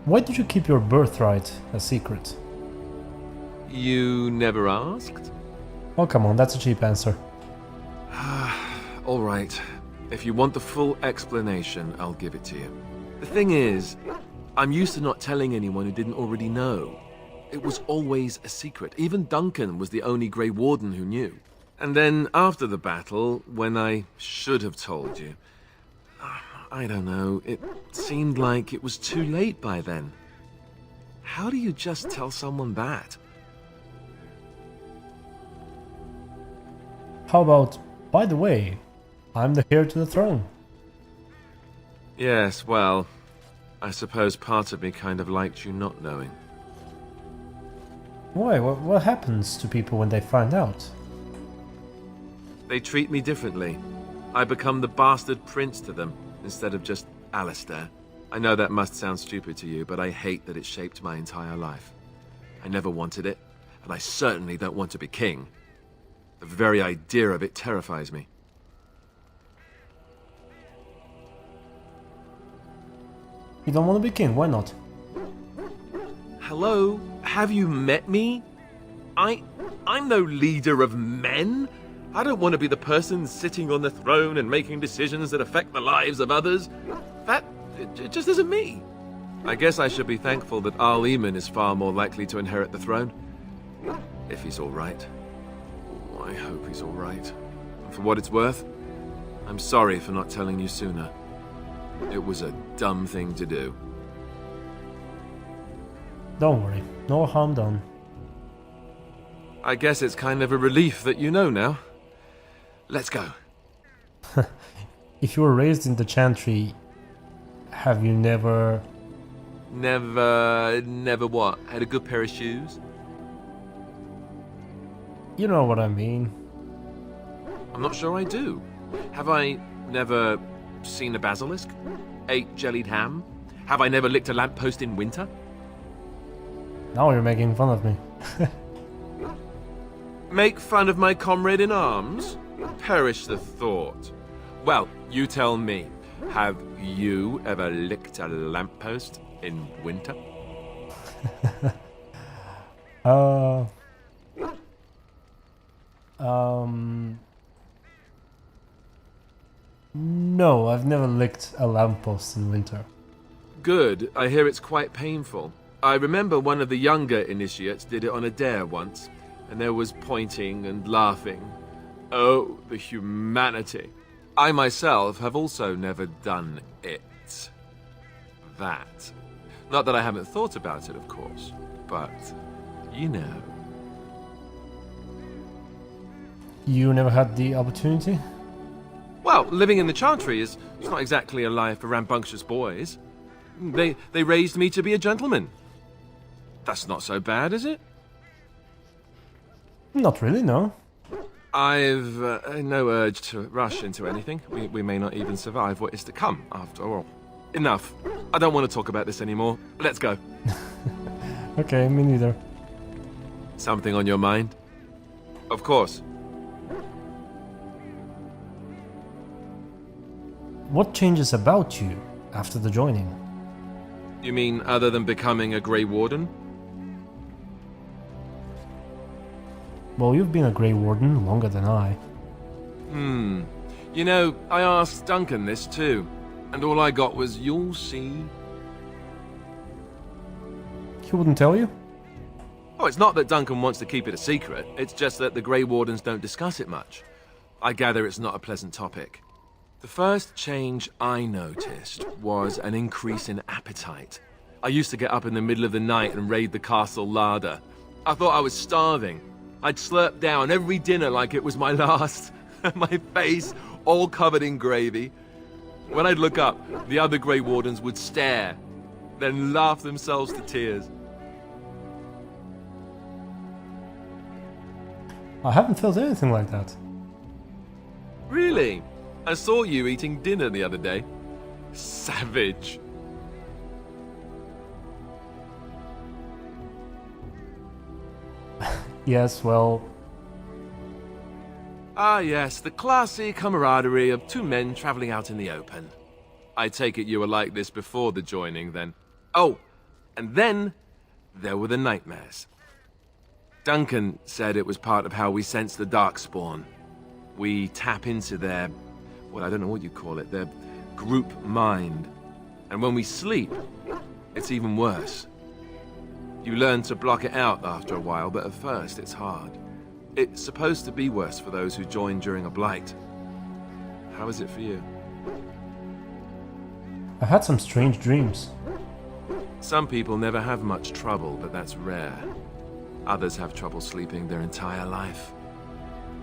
Why did you keep your birthright a secret? You never asked? Oh, come on, that's a cheap answer. All right. If you want the full explanation, I'll give it to you. The thing is, I'm used to not telling anyone who didn't already know. It was always a secret. Even Duncan was the only Grey Warden who knew. And then after the battle, when I should have told you, I don't know, it seemed like it was too late by then. How do you just tell someone that? How about, by the way, I'm the heir to the throne? Yes, well, I suppose part of me kind of liked you not knowing. Why? What happens to people when they find out? They treat me differently. I become the bastard prince to them, instead of just Alistair. I know that must sound stupid to you, but I hate that it shaped my entire life. I never wanted it, and I certainly don't want to be king. The very idea of it terrifies me. You don't want to be king, why not? Hello? Have you met me? I'm no leader of men. I don't want to be the person sitting on the throne and making decisions that affect the lives of others. It just isn't me. I guess I should be thankful that Al Eamon is far more likely to inherit the throne. If he's all right. Oh, I hope he's all right. And for what it's worth, I'm sorry for not telling you sooner. It was a dumb thing to do. Don't worry, no harm done. I guess it's kind of a relief that you know now. Let's go. If you were raised in the Chantry, have you never... Never what? Had a good pair of shoes? You know what I mean. I'm not sure I do. Have I never seen a basilisk? Ate jellied ham? Have I never licked a lamppost in winter? Now you're making fun of me. Make fun of my comrade in arms? Perish the thought. Well, you tell me. Have you ever licked a lamppost in winter? No, I've never licked a lamppost in winter. Good. I hear it's quite painful. I remember one of the younger initiates did it on a dare once, and there was pointing and laughing. Oh, the humanity. I myself have also never done it. That. Not that I haven't thought about it, of course, but you know. You never had the opportunity? Well, living in the Chantry is not exactly a life for rambunctious boys. They raised me to be a gentleman. That's not so bad, is it? Not really, no. I've no urge to rush into anything. We may not even survive what is to come, after all. Enough. I don't want to talk about this anymore. Let's go. Okay, me neither. Something on your mind? Of course. What changes about you after the joining? You mean other than becoming a Grey Warden? Well, you've been a Grey Warden longer than I. You know, I asked Duncan this too, and all I got was, "You'll see." He wouldn't tell you? Oh, it's not that Duncan wants to keep it a secret. It's just that the Grey Wardens don't discuss it much. I gather it's not a pleasant topic. The first change I noticed was an increase in appetite. I used to get up in the middle of the night and raid the castle larder. I thought I was starving. I'd slurp down every dinner like it was my last. My face all covered in gravy. When I'd look up, the other Grey Wardens would stare, then laugh themselves to tears. I haven't felt anything like that. Really? I saw you eating dinner the other day. Savage. Yes, well... Ah yes, the classy camaraderie of two men traveling out in the open. I take it you were like this before the joining, then. Oh, And then there were the nightmares. Duncan said it was part of how we sense the Darkspawn. We tap into their, well, I don't know what you call it, their group mind. And when we sleep, it's even worse. You learn to block it out after a while, but at first it's hard. It's supposed to be worse for those who join during a blight. How is it for you? I had some strange dreams. Some people never have much trouble, but that's rare. Others have trouble sleeping their entire life.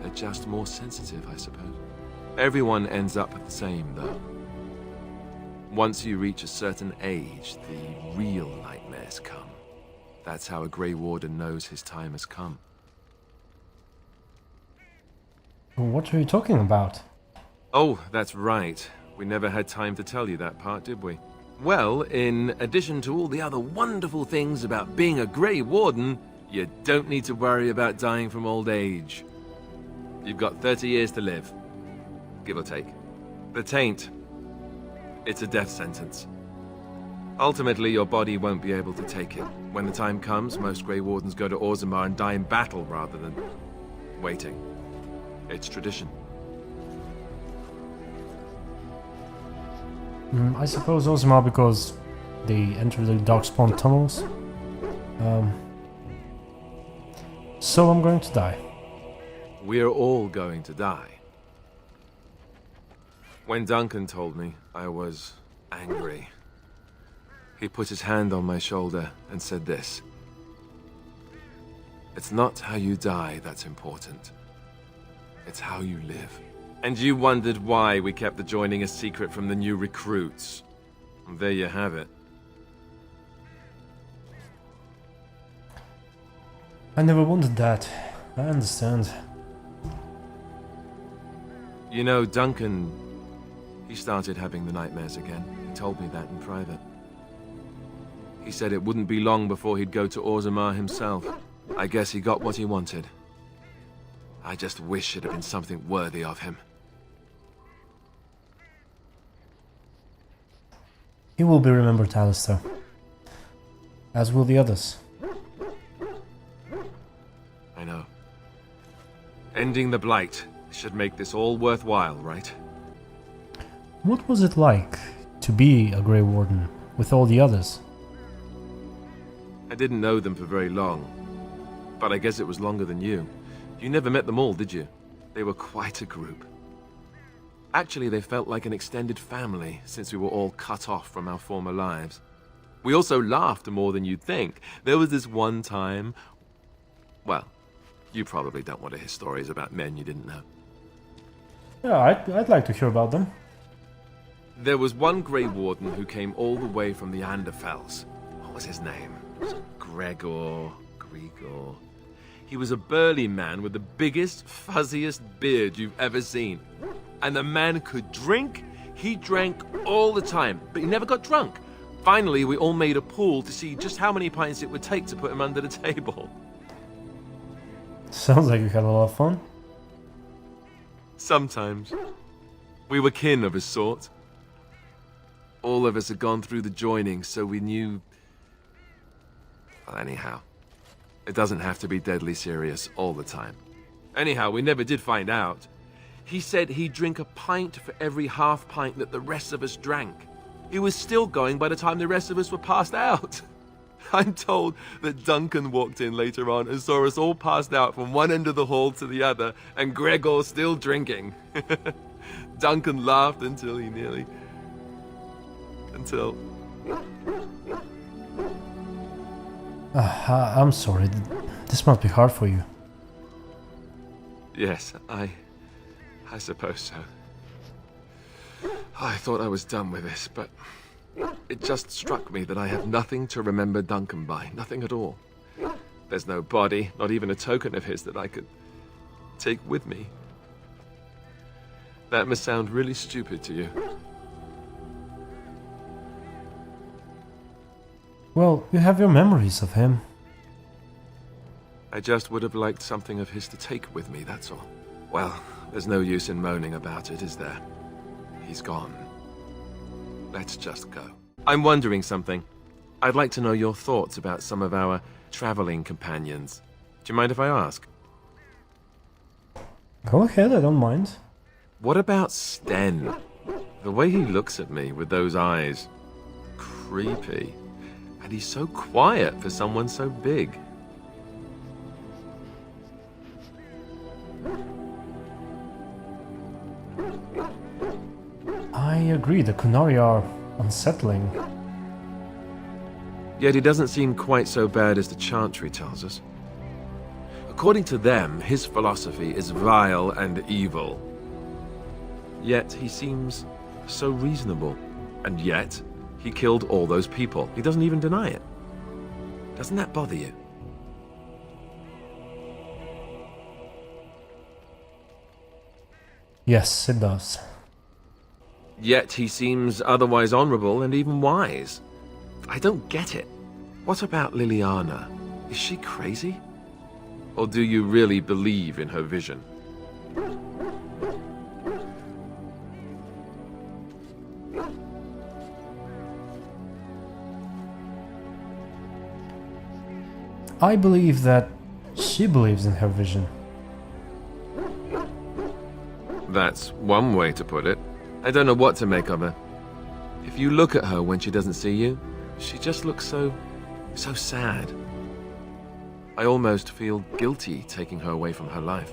They're just more sensitive, I suppose. Everyone ends up the same, though. Once you reach a certain age, the real nightmares come. That's how a Grey Warden knows his time has come. What are you talking about? Oh, that's right. We never had time to tell you that part, did we? Well, in addition to all the other wonderful things about being a Grey Warden, you don't need to worry about dying from old age. You've got 30 years to live, give or take. The taint, it's a death sentence. Ultimately, your body won't be able to take it. When the time comes, most Grey Wardens go to Orzammar and die in battle rather than waiting. It's tradition. I suppose Orzammar because they enter the Darkspawn tunnels. So I'm going to die. We're all going to die. When Duncan told me, I was angry. He put his hand on my shoulder and said this. It's not how you die that's important. It's how you live. And you wondered why we kept the joining a secret from the new recruits. And there you have it. I never wanted that. I understand. You know, Duncan, he started having the nightmares again. He told me that in private. He said it wouldn't be long before he'd go to Orzammar himself. I guess he got what he wanted. I just wish it had been something worthy of him. He will be remembered, Alistair. As will the others. I know. Ending the Blight should make this all worthwhile, right? What was it like to be a Grey Warden with all the others? I didn't know them for very long, but I guess it was longer than you. You never met them all, did you? They were quite a group. Actually, they felt like an extended family since we were all cut off from our former lives. We also laughed more than you'd think. There was this one time... Well, you probably don't want to hear stories about men you didn't know. Yeah, I'd like to hear about them. There was one Grey Warden who came all the way from the Anderfells. What was his name? Gregor... He was a burly man with the biggest, fuzziest beard you've ever seen. And the man could drink. He drank all the time, but he never got drunk. Finally, we all made a pool to see just how many pints it would take to put him under the table. Sounds like you had a lot of fun. Sometimes. We were kin of a sort. All of us had gone through the joining, so we knew... Well, anyhow. It doesn't have to be deadly serious all the time. Anyhow, we never did find out. He said he'd drink a pint for every half pint that the rest of us drank. He was still going by the time the rest of us were passed out. I'm told that Duncan walked in later on and saw us all passed out from one end of the hall to the other, and Gregor still drinking. Duncan laughed until he nearly... Until... I'm sorry. This must be hard for you. Yes, I suppose so. I thought I was done with this, but it just struck me that I have nothing to remember Duncan by. Nothing at all. There's no body, not even a token of his that I could take with me. That must sound really stupid to you. Well, you have your memories of him. I just would have liked something of his to take with me, that's all. Well, there's no use in moaning about it, is there? He's gone. Let's just go. I'm wondering something. I'd like to know your thoughts about some of our traveling companions. Do you mind if I ask? Go ahead, I don't mind. What about Sten? The way he looks at me with those eyes. Creepy. And he's so quiet for someone so big. I agree, the Kunari are unsettling. Yet he doesn't seem quite so bad as the Chantry tells us. According to them, his philosophy is vile and evil. Yet he seems so reasonable. And yet, he killed all those people. He doesn't even deny it. Doesn't that bother you? Yes, it does. Yet he seems otherwise honorable and even wise. I don't get it. What about Liliana? Is she crazy? Or do you really believe in her vision? I believe that she believes in her vision. That's one way to put it. I don't know what to make of her. If you look at her when she doesn't see you, she just looks so sad. I almost feel guilty taking her away from her life.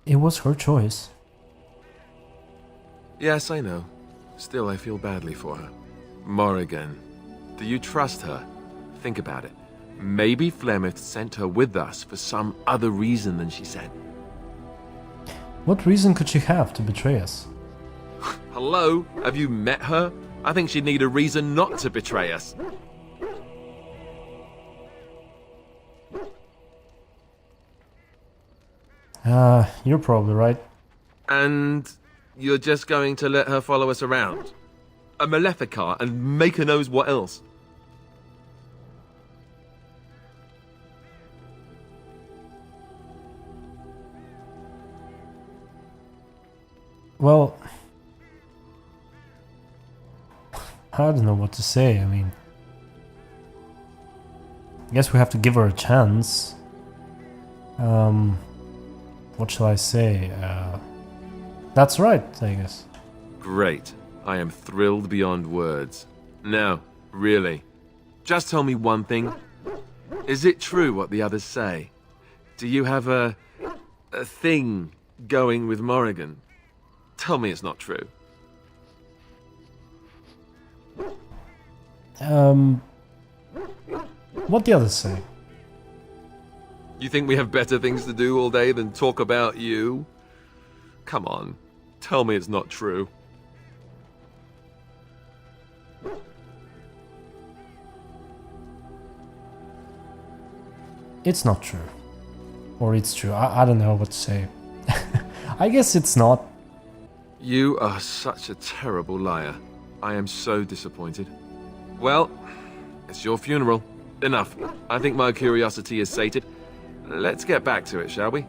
It was her choice. Yes, I know. Still, I feel badly for her. Morrigan. Do you trust her? Think about it. Maybe Flemeth sent her with us for some other reason than she said. What reason could she have to betray us? Hello? Have you met her? I think she'd need a reason not to betray us. You're probably right. And you're just going to let her follow us around? A Maleficar and make her knows what else? Well, I don't know what to say. I mean, I guess we have to give her a chance. What shall I say? That's right, I guess. Great. I am thrilled beyond words. Now, really, just tell me one thing. Is it true what the others say? Do you have a thing going with Morrigan? Tell me it's not true. What the others say? You think we have better things to do all day than talk about you? Come on, tell me it's not true. It's not true. Or it's true. I don't know what to say. I guess it's not. You are such a terrible liar. I am so disappointed. Well, it's your funeral. Enough. I think my curiosity is sated. Let's get back to it, shall we?